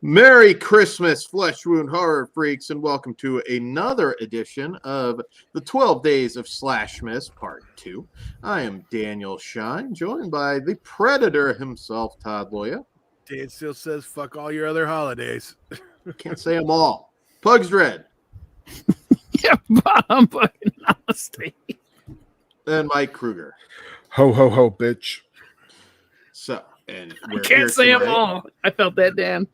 Merry Christmas, flesh wound horror freaks, and welcome to another edition of the 12 Days of SLASHmas Part 2. I am Daniel Shine, joined by the Predator himself, Todd Loya. Dan still says, fuck all your other holidays. Can't say them all. Pugs Dread. Yeah, I'm fucking namaste. And Mike Kruger. Ho, ho, ho, bitch. So, and I can't say them all. I felt that, Dan.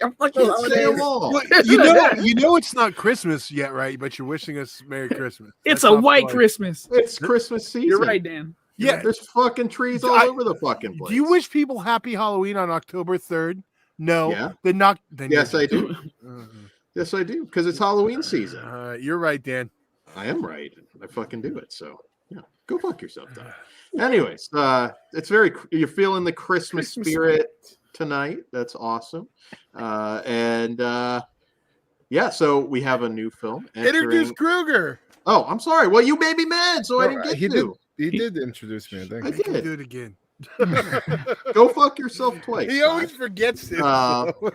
I'm fucking say them all. Well, you know it's not Christmas yet, right? But you're wishing us Merry Christmas. It's That's a white Christmas. It's Christmas season. You're right, Dan. Yeah. There's fucking trees all over the fucking place. Do you wish people happy Halloween on October 3rd? No. Yeah. Then not. Then yes, I do. Yes, I do. Because it's Halloween season. You're right, Dan. I am right. I fucking do it. So, yeah. Go fuck yourself, Doug. Anyways, it's you're feeling the Christmas spirit tonight. That's awesome. Yeah, so we have a new film. Introduce Kruger. Oh, I'm sorry. Well, you made me mad, so I didn't get to. He did introduce me, I think. I did. Do it again. Go fuck yourself twice. He always forgets it. So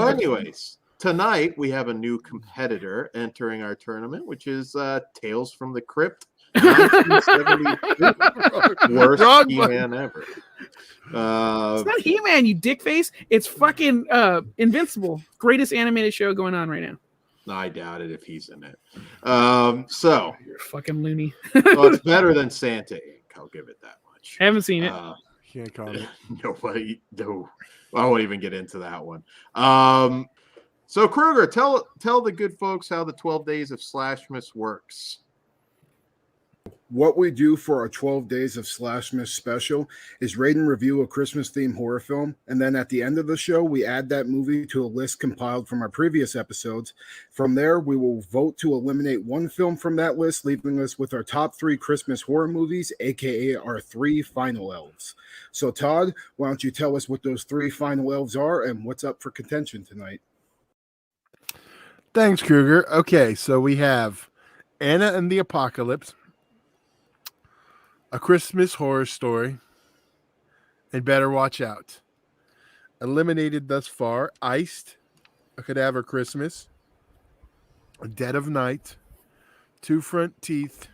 anyways, tonight we have a new competitor entering our tournament, which is Tales from the Crypt. 1972. Worst He-Man ever. It's not He-Man, you dickface. It's fucking Invincible. Greatest animated show going on right now. I doubt it if he's in it. So you're fucking loony. Well, it's better than Santa Inc. I'll give it that much. I haven't seen it. Can't comment. Nobody. No, I won't even get into that one. So Kruger, tell the good folks how the 12 Days of SLASHmas works. What we do for our 12 Days of SLASHmas special is rate and review a Christmas-themed horror film, and then at the end of the show, we add that movie to a list compiled from our previous episodes. From there, we will vote to eliminate one film from that list, leaving us with our top 3 Christmas horror movies, aka our 3 final elves. So Todd, why don't you tell us what those 3 final elves are and what's up for contention tonight? Thanks, Kruger. Okay, so we have Anna and the Apocalypse, A Christmas Horror Story, and Better Watch Out. Eliminated thus far: Iced, A Cadaver Christmas, Dead of Night, Two Front Teeth,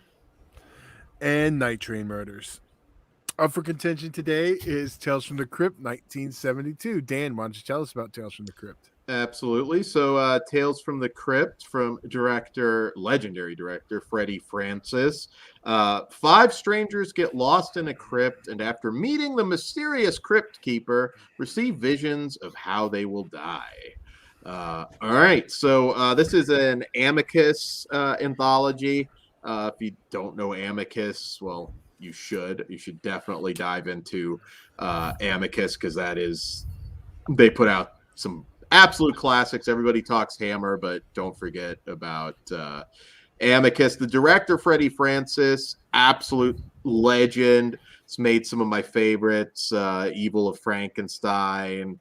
and Night Train Murders. Up for contention today is Tales from the Crypt 1972. Dan, why don't you tell us about Tales from the Crypt? Absolutely. So Tales from the Crypt from legendary director Freddie Francis. 5 strangers get lost in a crypt, and after meeting the mysterious crypt keeper, receive visions of how they will die. All right. So this is an Amicus anthology. If you don't know Amicus, well, you should. You should definitely dive into Amicus, because they put out some absolute classics. Everybody talks Hammer, but don't forget about Amicus. The director, Freddie Francis, absolute legend. It's made some of my favorites. Evil of Frankenstein.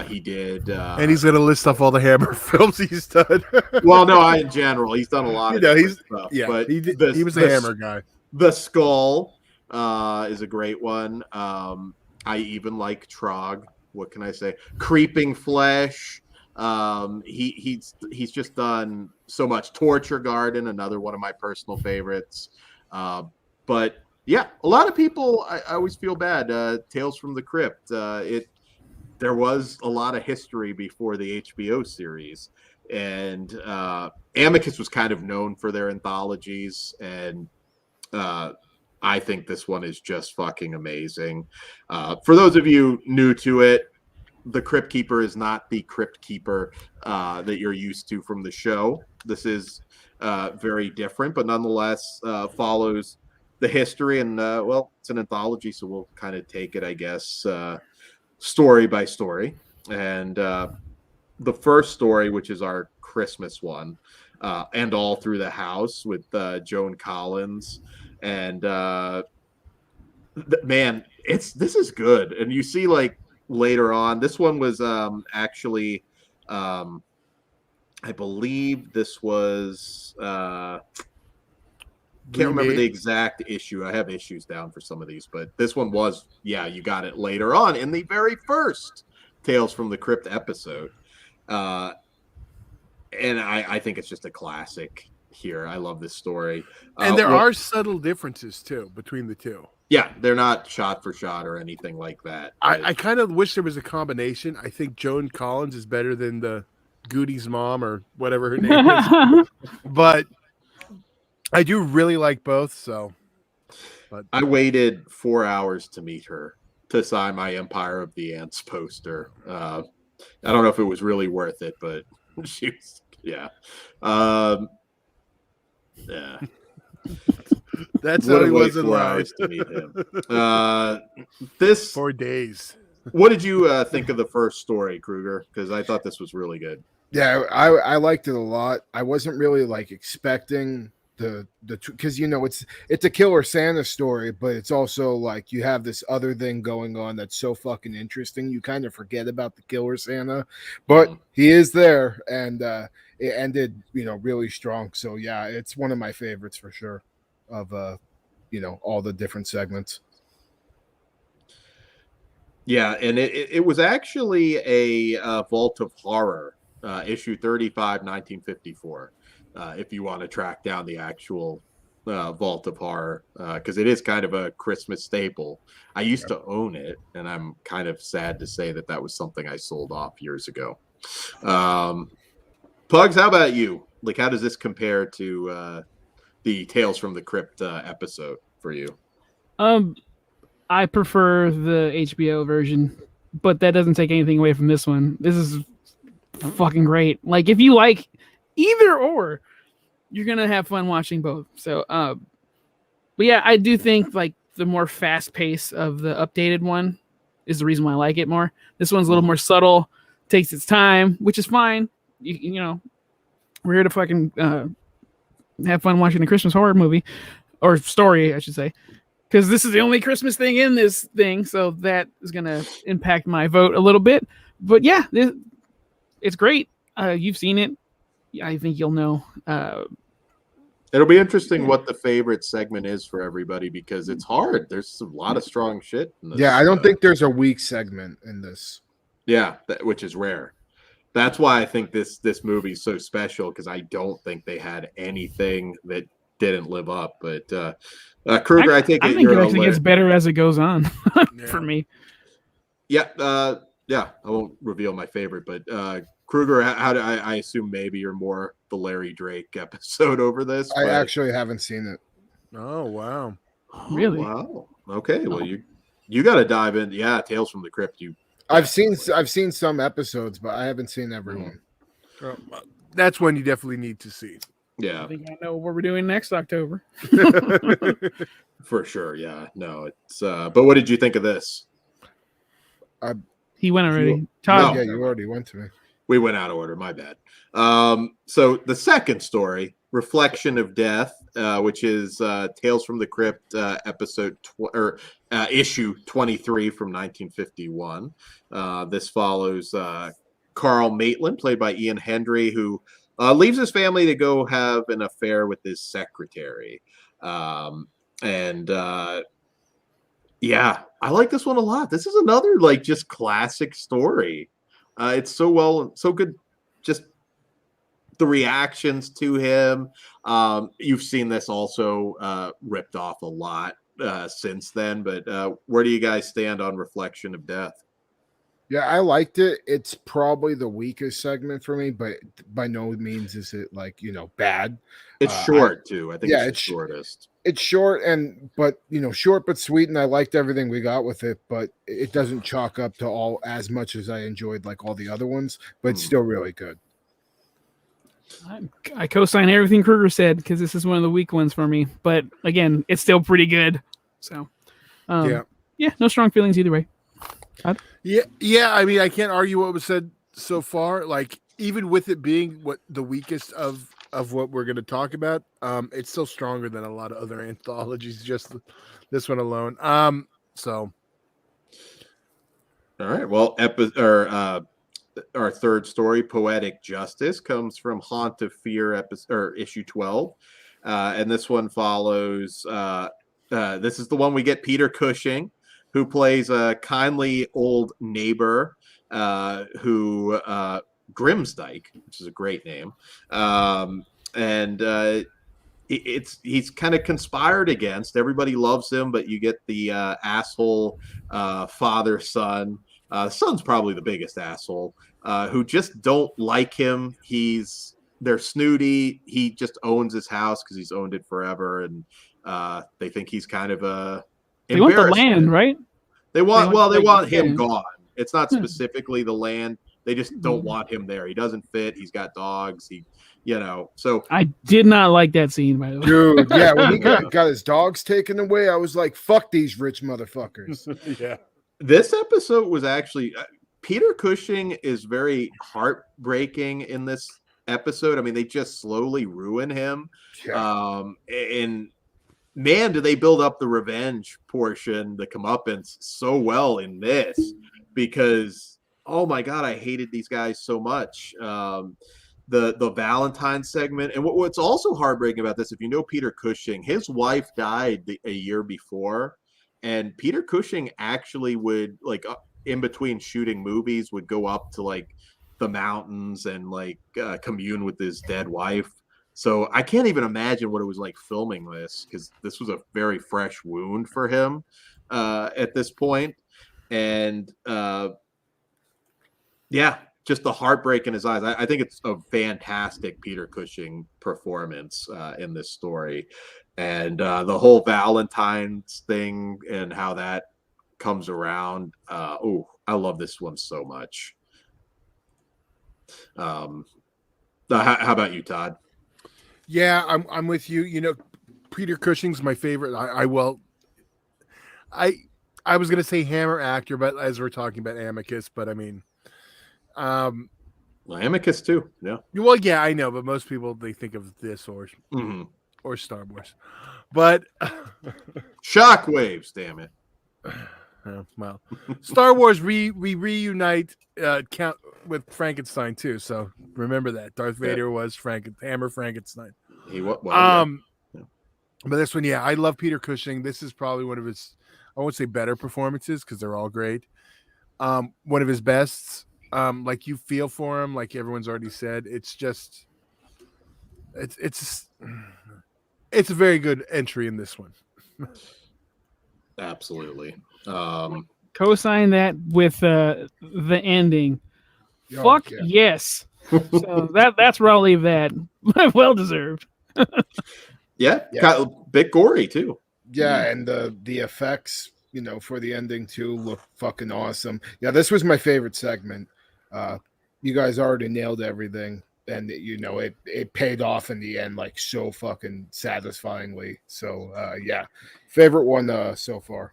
He did. And he's going to list off all the Hammer films he's done. Well, no, in general. He's done a lot of stuff. Yeah, but he was a Hammer guy. The Skull is a great one. I even like Trog. What can I say? Creeping Flesh. He's just done so much. Torture Garden, another one of my personal favorites. But yeah, a lot of people, I always feel bad. Tales from the Crypt. There was a lot of history before the HBO series, and Amicus was kind of known for their anthologies, and I think this one is just fucking amazing. For those of you new to it, the Crypt Keeper is not the Crypt Keeper that you're used to from the show. This is very different, but nonetheless follows the history. And, well, it's an anthology, so we'll kind of take it, I guess, story by story. And the first story, which is our Christmas one, and All Through the House with Joan Collins. And man, this is good. And you see, like, later on, this one was actually I believe this was can't remember the exact issue. I have issues down for some of these, but this one was, yeah, you got it later on in the very first Tales from the Crypt episode. And I think it's just a classic here. I love this story. And there are subtle differences too between the two. Yeah, they're not shot for shot or anything like that. I kind of wish there was a combination. I think Joan Collins is better than the Goody's mom or whatever her name is. But I do really like both. So, but I waited 4 hours to meet her to sign my Empire of the Ants poster. I don't know if it was really worth it, but she was, yeah. Yeah. That's how he was in 4 life. hours to meet him. This 4 days. What did you think of the first story, Kruger? Because I thought this was really good. Yeah, I liked it a lot. I wasn't really like expecting the because it's a Killer Santa story, but it's also like you have this other thing going on that's so fucking interesting. You kind of forget about the Killer Santa, but he is there, and it ended really strong. So yeah, it's one of my favorites for sure of all the different segments. Yeah, and it was actually a Vault of Horror, issue 35, 1954, if you want to track down the actual Vault of Horror, because it is kind of a Christmas staple. I used to own it, and I'm kind of sad to say that was something I sold off years ago. Pugs, how about you? Like, how does this compare to the Tales from the Crypt episode for you? I prefer the HBO version, but that doesn't take anything away from this one. This is fucking great. Like, if you like either or, you're gonna have fun watching both. So, but yeah, I do think like the more fast pace of the updated one is the reason why I like it more. This one's a little more subtle, takes its time, which is fine. You know, we're here to fucking have fun watching a Christmas horror movie or story, I should say. Because this is the only Christmas thing in this thing, so that is going to impact my vote a little bit. But yeah, it's great. You've seen it. I think you'll know. It'll be interesting what the favorite segment is for everybody, because it's hard. There's a lot of strong shit in this. Yeah, I don't think there's a weak segment in this. Yeah, which is rare. That's why I think this movie is so special, because I don't think they had anything that didn't live up. But Kruger, I think it actually gets better as it goes on for me. Yeah, I won't reveal my favorite, but Kruger, I assume maybe you're more the Larry Drake episode over this. I actually haven't seen it. Oh wow! Really? Wow. Okay. Well, you got to dive in. Yeah, Tales from the Crypt. I've seen some episodes, but I haven't seen everyone. That's one you definitely need to see. Yeah. I think I know what we're doing next October. For sure. Yeah. No, it's but what did you think of this? He went already. Todd, yeah, you already went to me. We went out of order. My bad. So the second story, Reflection of Death, which is Tales from the Crypt, issue 23 from 1951. This follows Carl Maitland, played by Ian Hendry, who leaves his family to go have an affair with his secretary. Yeah, I like this one a lot. This is another like just classic story. It's so good. Just the reactions to him. You've seen this also ripped off a lot since then, but where do you guys stand on Reflection of Death? Yeah, I liked it. It's probably the weakest segment for me, but by no means is it like, bad. It's short too. I think it's the shortest. It's short short but sweet, and I liked everything we got with it, but it doesn't chalk up to all as much as I enjoyed like all the other ones, but it's still really good. I co-sign everything Kruger said, because this is one of the weak ones for me. But again, it's still pretty good. So, yeah, no strong feelings either way. Yeah. I mean, I can't argue what was said so far. Like, even with it being what the weakest of what we're going to talk about, it's still stronger than a lot of other anthologies. Just this one alone. So. All right. Well, our third story, Poetic Justice, comes from Haunt of Fear issue 12. And this one follows, this is the one we get Peter Cushing, who plays a kindly old neighbor who Grimsdyke, which is a great name. He's kind of conspired against. Everybody loves him, but you get the asshole father-son. The son's probably the biggest asshole, who just don't like him. They're snooty. He just owns his house because he's owned it forever, and they think he's kind of a. They want the land, right? They want him gone. It's not specifically the land. They just don't want him there. He doesn't fit. He's got dogs. So I did not like that scene, by the way. Dude, yeah, when he got his dogs taken away, I was like, fuck these rich motherfuckers. Yeah. This episode was actually Peter Cushing is very heartbreaking in this episode. I mean, they just slowly ruin him. Yeah. And man, do they build up the revenge portion, the comeuppance, so well in this, because oh my god, I hated these guys so much. The Valentine segment, and what's also heartbreaking about this, if you know Peter Cushing, his wife died a year before, and Peter Cushing actually would, like, in between shooting movies, would go up to like the mountains and like commune with his dead wife. So I can't even imagine what it was like filming this, because this was a very fresh wound for him at this point. And yeah, just the heartbreak in his eyes. I think it's a fantastic Peter Cushing performance in this story. And the whole Valentine's thing and how that comes around. I love this one so much. How about you, Todd? Yeah, I'm with you. You know, Peter Cushing's my favorite. I was gonna say Hammer actor, but as we're talking about Amicus, but I mean, Amicus too. Yeah. Well, yeah, I know, but most people, they think of this or Star Wars, but Shockwaves. Damn it. Well, Star Wars we reunite count with Frankenstein too. So remember that Darth Vader was Hammer Frankenstein. He was. But this one, yeah, I love Peter Cushing. This is probably one of his, I won't say better performances because they're all great. One of his bests. Like, you feel for him, like everyone's already said. It's just, it's a very good entry in this one. Absolutely. Co-sign that with the ending. Fuck yes. So that's where I'll leave that. Well deserved. Yeah, kind of a bit gory too. Yeah, and the effects, for the ending too, look fucking awesome. Yeah, this was my favorite segment. You guys already nailed everything, and it paid off in the end, like, so fucking satisfyingly. So yeah, favorite one so far.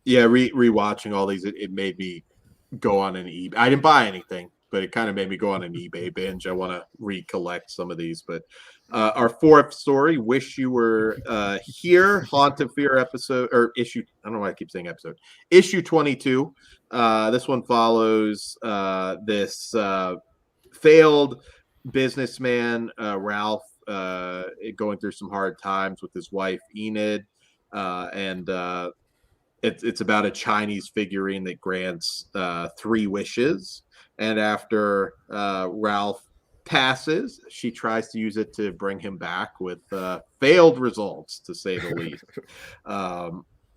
Yeah, rewatching all these, it made me go on an eBay. I didn't buy anything, but it kind of made me go on an eBay binge. I want to recollect some of these. But our fourth story, Wish You Were Here, Haunt of Fear episode, or issue, I don't know why I keep saying episode, issue 22. This one follows this failed businessman, Ralph, going through some hard times with his wife, Enid, and it's about a Chinese figurine that grants 3 wishes. And after Ralph passes, she tries to use it to bring him back with failed results, to say the least.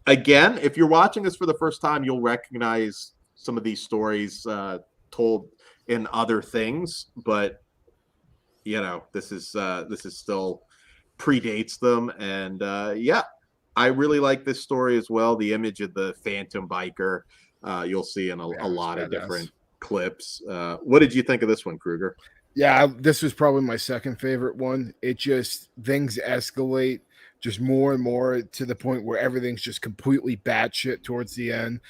Again, if you're watching this for the first time, you'll recognize some of these stories told in other things, but this is still predates them. And yeah, I really like this story as well. The image of the Phantom Biker you'll see in a lot of different clips. What did you think of this one, Kruger? Yeah, this was probably my second favorite one. It just, things escalate just more and more to the point where everything's just completely batshit towards the end.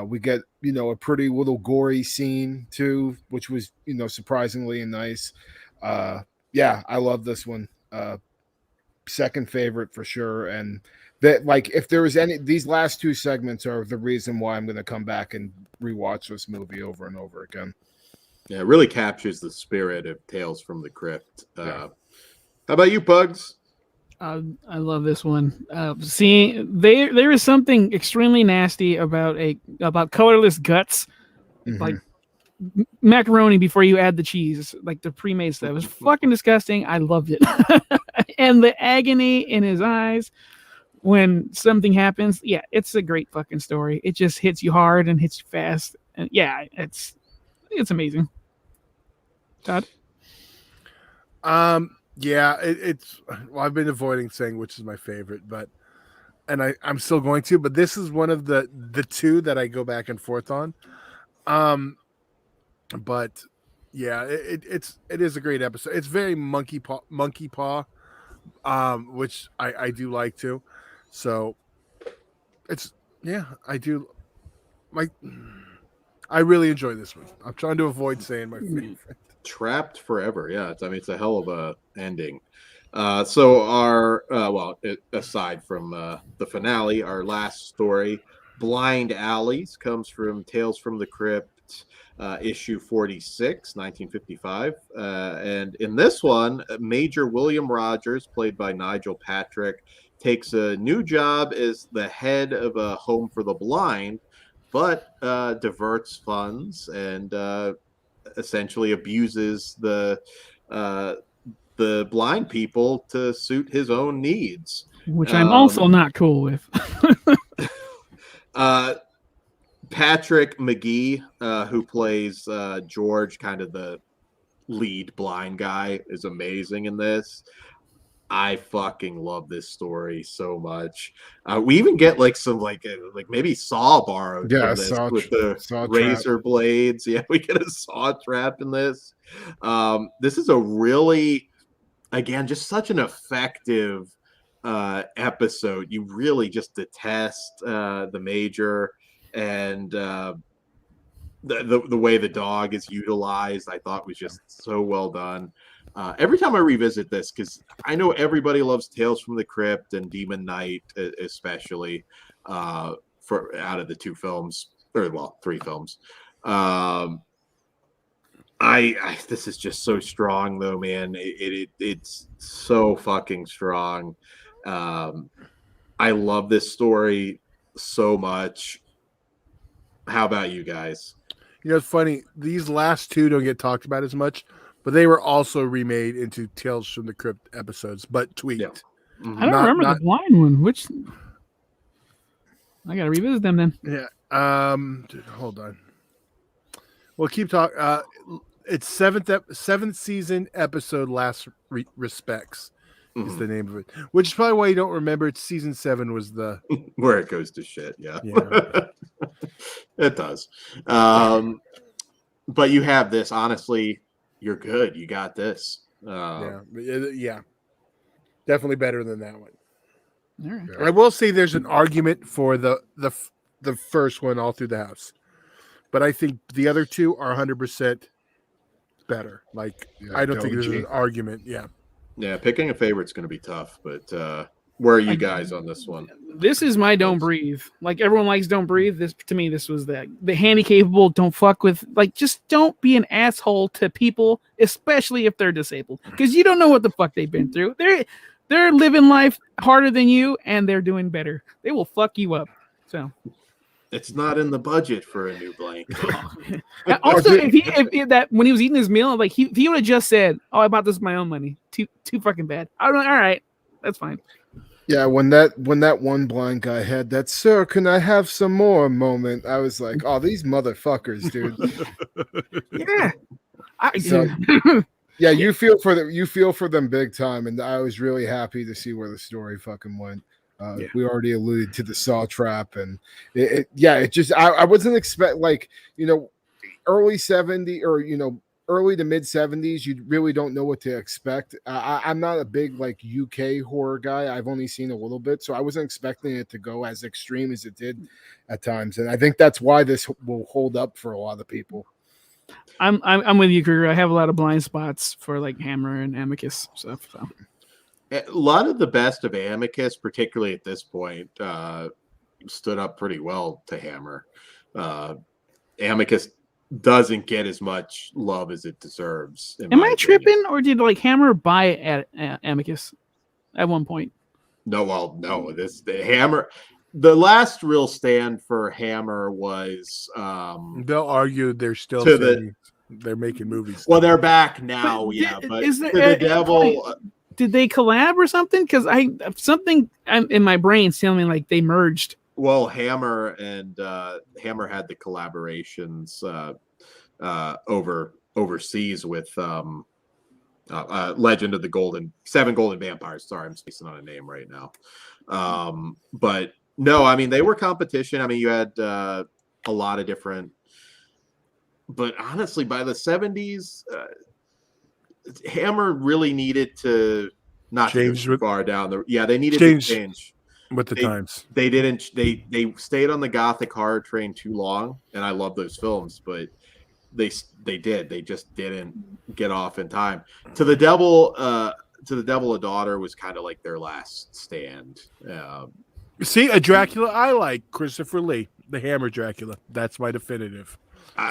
We get, a pretty little gory scene too, which was, surprisingly nice. Yeah, I love this one. Second favorite for sure. And that, like, if there was these last two segments are the reason why I'm going to come back and rewatch this movie over and over again. Yeah, it really captures the spirit of Tales from the Crypt. How about you, Pugs? I love this one. There is something extremely nasty about colorless guts, like macaroni before you add the cheese, like the pre-made stuff. It's fucking disgusting. I loved it, and the agony in his eyes when something happens. Yeah, it's a great fucking story. It just hits you hard and hits you fast, and yeah, it's amazing. Todd? Yeah, well, I've been avoiding saying which is my favorite, and I'm still going to, but this is one of the two that I go back and forth on. But yeah, it is a great episode. It's very monkey paw, which I do like too. So I really enjoy this one. I'm trying to avoid saying my favorite. Trapped Forever. Yeah, it's a hell of a ending. So our aside from the finale, our last story, Blind Alleys, comes from Tales from the Crypt, issue 46, 1955. And in this one, Major William Rogers, played by Nigel Patrick, takes a new job as the head of a home for the blind, but diverts funds and essentially abuses the blind people to suit his own needs, which I'm also not cool with. Patrick McGee, who plays George, kind of the lead blind guy, is amazing in this. I fucking love this story so much. We even get like some like maybe Saw borrowed from this with the razor blades. Yeah, we get a saw trap in this. This is a really, again, just such an effective episode. You really just detest the Major and the way the dog is utilized. I thought was just so well done. Every time I revisit this, because I know everybody loves Tales from the Crypt and Demon Knight, especially for out of the two films, or well, three films. This is just so strong, though, man. It's so fucking strong. I love this story so much. How about you guys? It's funny. These last two don't get talked about as much, but they were also remade into Tales from the Crypt episodes, but tweaked. Yeah. Mm-hmm. I don't remember the blind one. Which I gotta revisit them then. Yeah. Hold on. We'll keep talking. It's seventh season episode, Last Respects is the name of it. Which is probably why you don't remember. It's season 7 was the where it goes to shit. Yeah. It does. But you have this. Honestly, you're good. You got this. Yeah. Definitely better than that one. All right. I will say there's an argument for the first one, All Through the House, but I think the other two are 100% better. Like, I don't think there's an argument. Yeah, picking a favorite's going to be tough, but where are you guys on this one? This is my Don't Breathe. Like, everyone likes Don't Breathe. This, to me, this was the handy-capable, don't fuck with, like, just don't be an asshole to people, especially if they're disabled, because you don't know what the fuck they've been through. They're living life harder than you, and they're doing better. They will fuck you up. So it's not in the budget for a new blanket. Also, if that when he was eating his meal, like he would have just said, "Oh, I bought this with my own money." Too fucking bad. I don't. All right, that's fine. Yeah, when that one blind guy had that, "Sir, can I have some more?" moment, I was like, "Oh, these motherfuckers, dude." Yeah. Yeah, you feel for them. You feel for them big time, and I was really happy to see where the story fucking went. We already alluded to the saw trap, and it just I wasn't expect early 70 or early to mid 70s, you really don't know what to expect. I'm not a big like UK horror guy. I've only seen a little bit, so I wasn't expecting it to go as extreme as it did at times, and I think that's why this will hold up for a lot of people. I'm with you, Kruger. I have a lot of blind spots for like Hammer and Amicus stuff. So. A lot of the best of Amicus, particularly at this point, stood up pretty well to Hammer. Amicus doesn't get as much love as it deserves. Am I tripping, or did like Hammer buy Amicus at one point? No, well, no. The Hammer. The last real stand for Hammer was. They'll argue they're still they're making movies. Well, they're back now, but is there, to the devil. Did they collab or something? Because something in my brain telling me like they merged. Well, Hammer had the collaborations overseas with Legend of the Seven Golden Vampires. Sorry, I'm spacing on a name right now. But no, I mean they were competition. I mean you had a lot of different. But honestly, by the 70s, Hammer really needed to not change too far down the. Yeah, they needed to change with the times. They didn't. They stayed on the Gothic horror train too long, and I love those films, but they did. They just didn't get off in time. To the Devil, a Daughter was kind of like their last stand. See, a Dracula I like Christopher Lee, the Hammer Dracula. That's my definitive.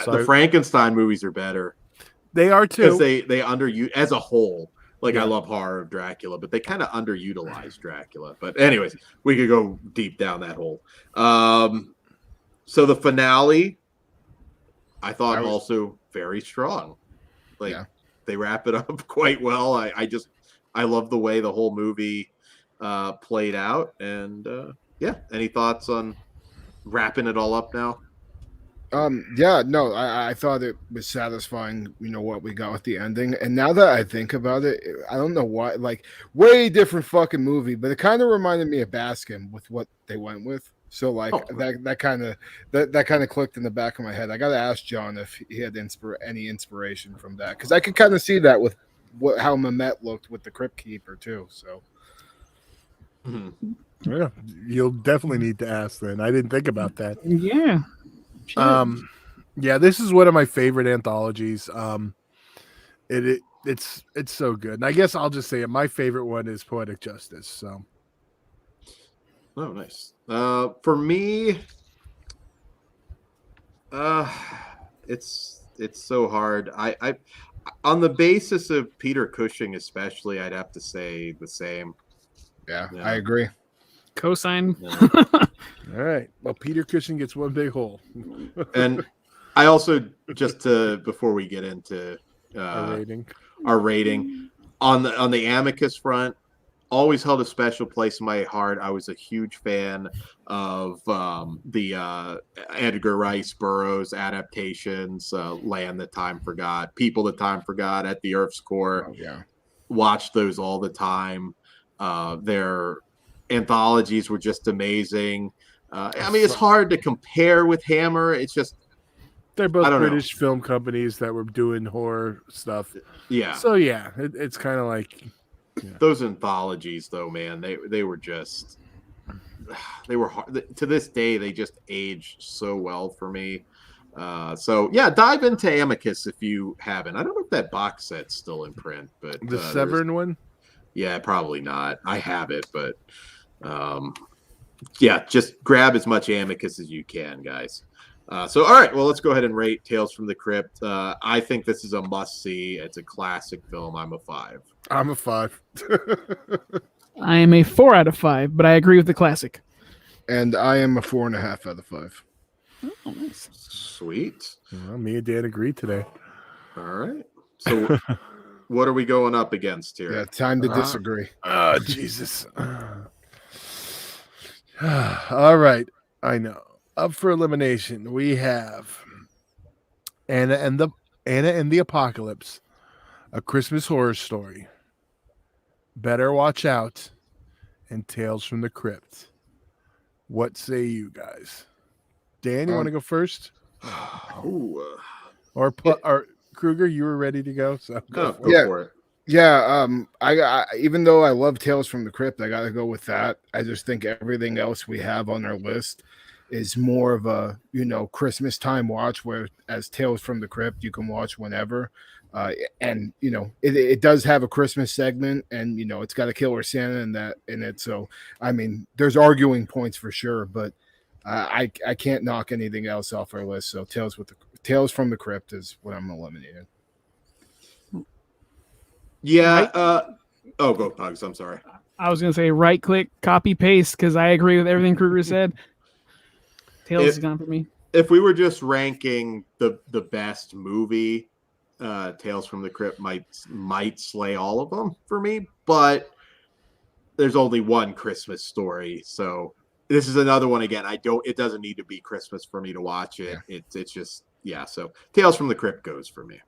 The Frankenstein movies are better. They are too. Because they underuse as a whole. Like I love horror of Dracula, but they kind of underutilize Dracula. But anyways, we could go deep down that hole. So the finale, I thought also very strong. Like they wrap it up quite well. I love the way the whole movie played out. And any thoughts on wrapping it all up now? I thought it was satisfying, what we got with the ending. And now that I think about it, I don't know why, like way different fucking movie, but it kind of reminded me of Baskin with what they went with. So like that kind of clicked in the back of my head. I got to ask John if he had any inspiration from that, because I could kind of see that with how Mamet looked with the Crypt Keeper too. So yeah, you'll definitely need to ask then. I didn't think about that. Yeah. This is one of my favorite anthologies. It's so good. And I guess I'll just say it. My favorite one is Poetic Justice. So, oh, nice. For me, it's so hard. I on the basis of Peter Cushing, especially, I'd have to say the same. Yeah. I agree. Cosign. Yeah. All right. Well, Peter Cushing gets one big hole. And I also, before we get into our rating on the Amicus front, always held a special place in my heart. I was a huge fan of the Edgar Rice Burroughs adaptations, Land That Time Forgot, People That Time Forgot, At the Earth's Core. Oh, yeah. Watched those all the time. Their anthologies were just amazing. I mean, it's hard to compare with Hammer. It's just they're both British film companies that were doing horror stuff. Yeah. So yeah, it's kind of like those anthologies, though, man. They were just hard. To this day, they just aged so well for me. So yeah, dive into Amicus if you haven't. I don't know if that box set's still in print, but the Severn one. Yeah, probably not. I have it, but just grab as much Amicus as you can, guys. So, all right, well, let's go ahead and rate Tales from the Crypt. I think this is a must-see. It's a classic film. I'm a 5. I'm a 5. I am a 4 out of 5, but I agree with the classic. And I am a 4.5 out of 5. Oh, nice. Sweet. Well, me and Dan agreed today. All right. So what are we going up against here? Yeah, time to disagree. Oh, Jesus. All right. I know. Up for elimination, we have Anna and the Apocalypse, A Christmas Horror Story, Better Watch Out, and Tales from the Crypt. What say you guys? Dan, you want to go first? Ooh. Or Kruger, you were ready to go, so Go for it. Yeah. for it. Yeah, I even though I love Tales from the Crypt, I gotta go with that. I just think everything else we have on our list is more of a Christmas time watch, where as Tales from the Crypt you can watch whenever. And it does have a Christmas segment, and it's got a killer Santa in it. So I mean, there's arguing points for sure, but I can't knock anything else off our list. So Tales from the Crypt is what I'm eliminating. Yeah. Right. Go Pugs. I'm sorry. I was gonna say right click, copy paste because I agree with everything Kruger said. Tails is gone for me. If we were just ranking the best movie, Tales from the Crypt might slay all of them for me, but there's only one Christmas story, so this is another one. Again, it doesn't need to be Christmas for me to watch it. Yeah. It's just so Tales from the Crypt goes for me.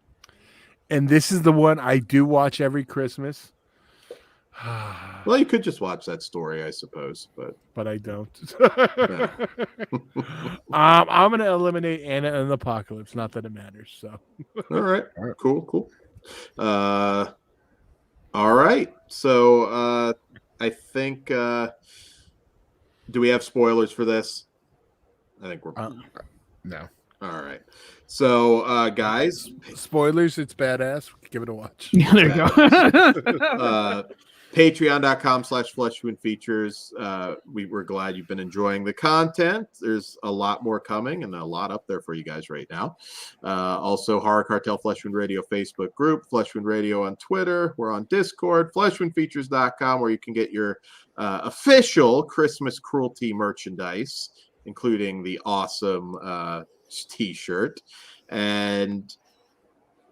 And this is the one I do watch every Christmas. Well, you could just watch that story, I suppose, but I don't. Yeah. I'm going to eliminate Anna and the Apocalypse. Not that it matters. So, all right, cool. All right, so I think. Do we have spoilers for this? I think we're No. all right. So, guys, spoilers. It's badass. Give it a watch. Yeah, there you go. Patreon.com/FleshWoundFeatures. We're glad you've been enjoying the content. There's a lot more coming and a lot up there for you guys right now. Also, Horror Cartel Flesh Wound Radio Facebook group, Flesh Wound Radio on Twitter. We're on Discord, FleshWoundFeatures.com, where you can get your official Christmas Cruelty merchandise, including the awesome t-shirt. And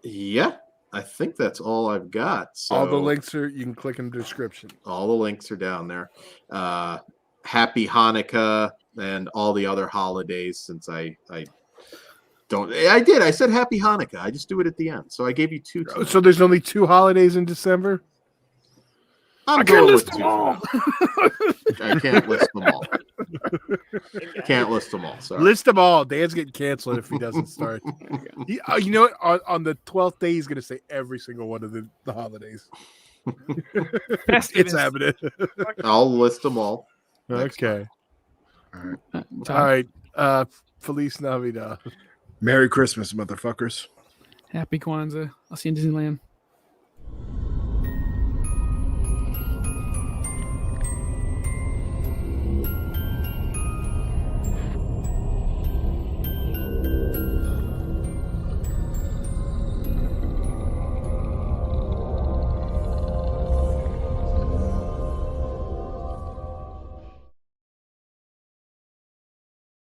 yeah, I think that's all I've got. So all the links you can click in the description. All the links are down there. Happy Hanukkah and all the other holidays, since I said Happy Hanukkah. I just do it at the end. So I gave you two. So there's only 2 holidays in December? I can't list them all. I can't list them all. Can't list them all. Sorry. List them all. Dan's getting canceled if he doesn't start. You know what? On the 12th day, he's going to say every single one of the holidays. It's happening. I'll list them all. Okay. All right. Feliz Navidad. Merry Christmas, motherfuckers. Happy Kwanzaa. I'll see you in Disneyland.